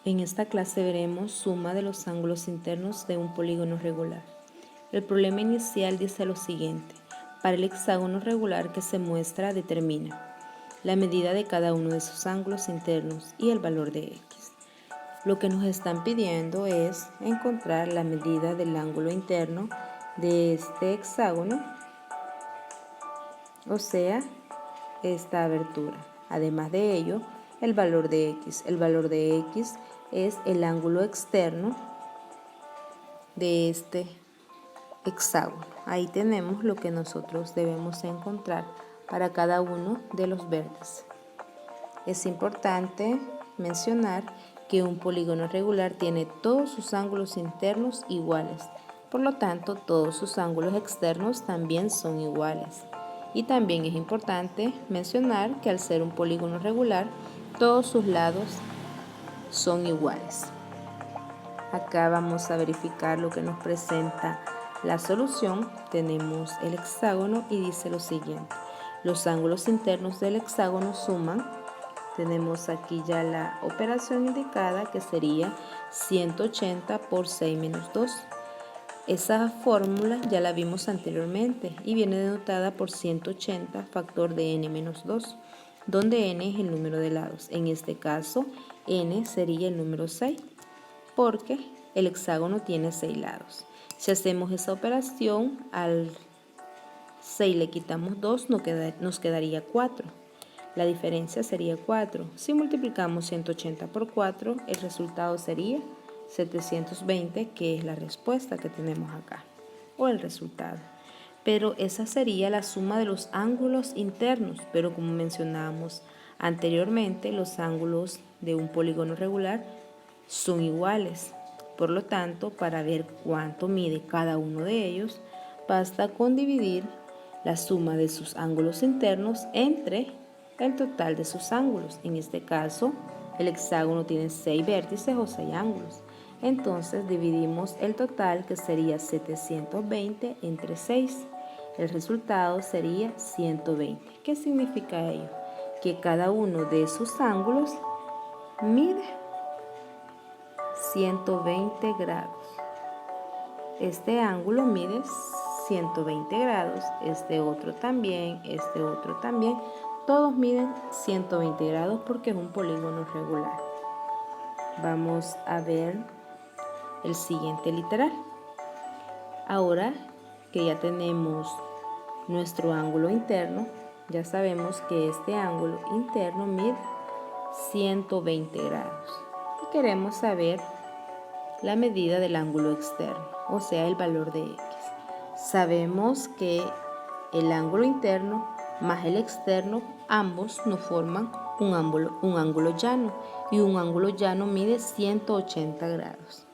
En esta clase veremos suma de los ángulos internos de un polígono regular. El problema inicial dice lo siguiente. Para el hexágono regular que se muestra, determina la medida de cada uno de sus ángulos internos y el valor de x. Lo que nos están pidiendo es encontrar la medida del ángulo interno de este hexágono, o sea, esta abertura. Además de ello, el valor de x. El valor de x es el ángulo externo de este hexágono. Ahí tenemos lo que nosotros debemos encontrar para cada uno de los vértices. Es importante mencionar que un polígono regular tiene todos sus ángulos internos iguales. Por lo tanto, todos sus ángulos externos también son iguales. Y también es importante mencionar que al ser un polígono regular, todos sus lados son iguales. Acá vamos a verificar lo que nos presenta la solución. Tenemos el hexágono y dice lo siguiente. Los ángulos internos del hexágono suman. Tenemos aquí ya la operación indicada, que sería 180 por 6 menos 2. Esa fórmula ya la vimos anteriormente y viene denotada por 180 factor de n menos 2, donde n es el número de lados. En este caso, n sería el número 6, porque el hexágono tiene 6 lados. Si hacemos esa operación, al 6 le quitamos 2, nos quedaría 4. La diferencia sería 4. Si multiplicamos 180 por 4, el resultado sería 720, que es la respuesta que tenemos acá, o el resultado. Pero esa sería la suma de los ángulos internos, pero como mencionábamos anteriormente, los ángulos de un polígono regular son iguales. Por lo tanto, para ver cuánto mide cada uno de ellos, basta con dividir la suma de sus ángulos internos entre el total de sus ángulos. En este caso, el hexágono tiene 6 vértices o 6 ángulos. Entonces dividimos el total, que sería 720, entre 6. El resultado sería 120. ¿Qué significa ello? Que cada uno de sus ángulos mide 120 grados. Este ángulo mide 120 grados, este otro también, este otro también. Todos miden 120 grados porque es un polígono regular. Vamos a ver el siguiente literal. Ahora que ya tenemos nuestro ángulo interno, ya sabemos que este ángulo interno mide 120 grados. Y queremos saber la medida del ángulo externo, o sea, el valor de x. Sabemos que el ángulo interno más el externo, ambos nos forman un ángulo llano, y un ángulo llano mide 180 grados.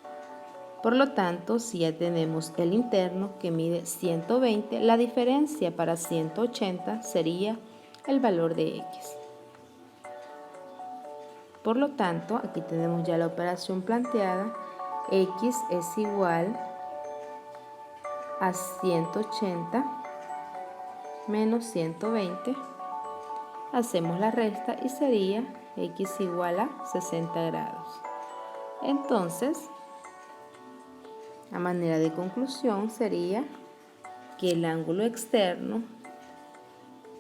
Por lo tanto, si ya tenemos el interno que mide 120, la diferencia para 180 sería el valor de x. Por lo tanto, aquí tenemos ya la operación planteada. X es igual a 180 menos 120. Hacemos la resta y sería x igual a 60 grados. Entonces, a manera de conclusión sería que el ángulo externo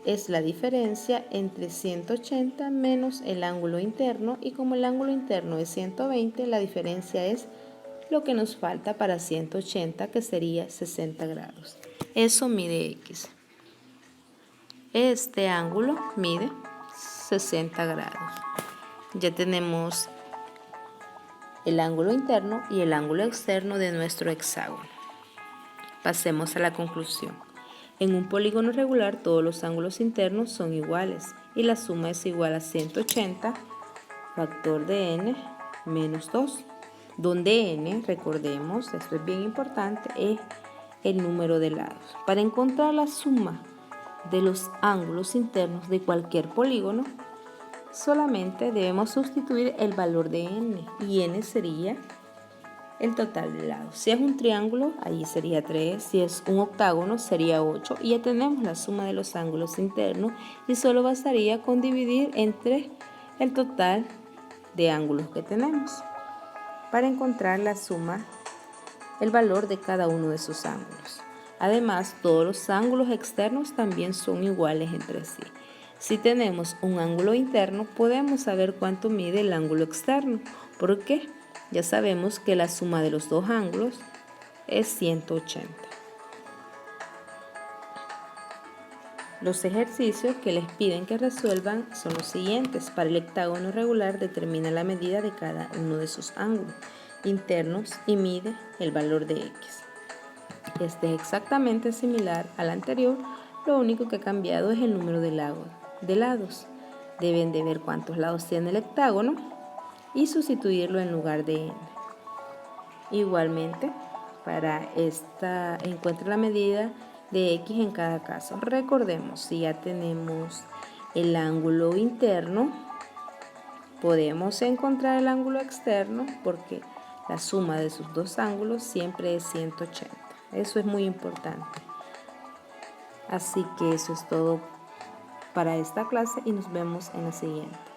es la diferencia entre 180 menos el ángulo interno, y como el ángulo interno es 120, la diferencia es lo que nos falta para 180, que sería 60 grados. Eso mide x. Este ángulo mide 60 grados. Ya tenemos el ángulo interno y el ángulo externo de nuestro hexágono. Pasemos a la conclusión. En un polígono regular todos los ángulos internos son iguales y la suma es igual a 180 factor de n menos 2, donde n, recordemos, esto es bien importante, es el número de lados. Para encontrar la suma de los ángulos internos de cualquier polígono, solamente debemos sustituir el valor de n, y n sería el total de lados. Si es un triángulo, allí sería 3, si es un octágono sería 8, y ya tenemos la suma de los ángulos internos, y solo bastaría con dividir entre el total de ángulos que tenemos. para encontrar la suma, el valor de cada uno de sus ángulos. Además, todos los ángulos externos también son iguales entre sí. Si tenemos un ángulo interno, podemos saber cuánto mide el ángulo externo. ¿Por qué? Ya sabemos que la suma de los dos ángulos es 180. Los ejercicios que les piden que resuelvan son los siguientes. Para el hectágono regular, determina la medida de cada uno de sus ángulos internos y mide el valor de X. Este es exactamente similar al anterior, lo único que ha cambiado es el número de lados. Deben de ver cuántos lados tiene el hectágono y sustituirlo en lugar de n. Igualmente, para esta encuentra la medida de X en cada caso. Recordemos, si ya tenemos el ángulo interno, podemos encontrar el ángulo externo porque la suma de sus dos ángulos siempre es 180. Eso es muy importante. Así que eso es todo para esta clase y nos vemos en la siguiente.